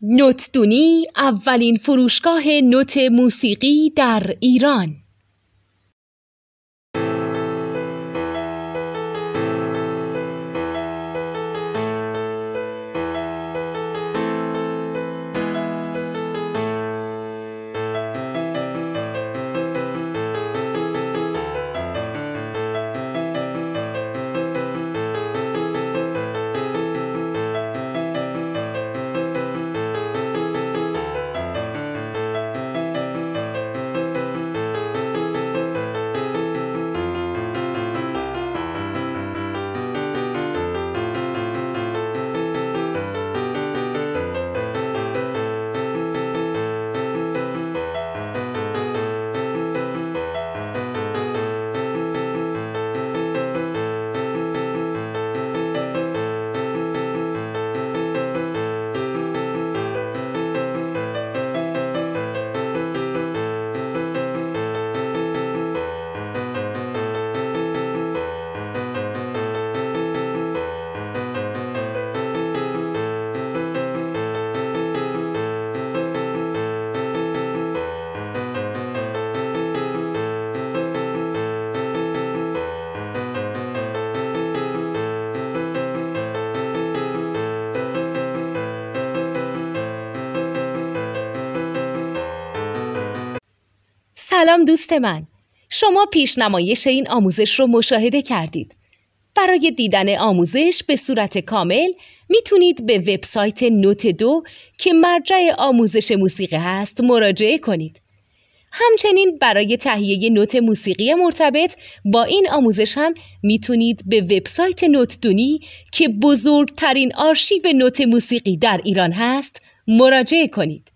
نوتدونی اولین فروشگاه نوت موسیقی در ایران. سلام دوست من، شما پیشنمایش این آموزش رو مشاهده کردید. برای دیدن آموزش به صورت کامل میتونید به وبسایت نوت 2 که مرجع آموزش موسیقی هست مراجعه کنید. همچنین برای تهیه نوت موسیقی مرتبط با این آموزش هم میتونید به وبسایت نوتدونی که بزرگترین آرشیو نوت موسیقی در ایران هست مراجعه کنید.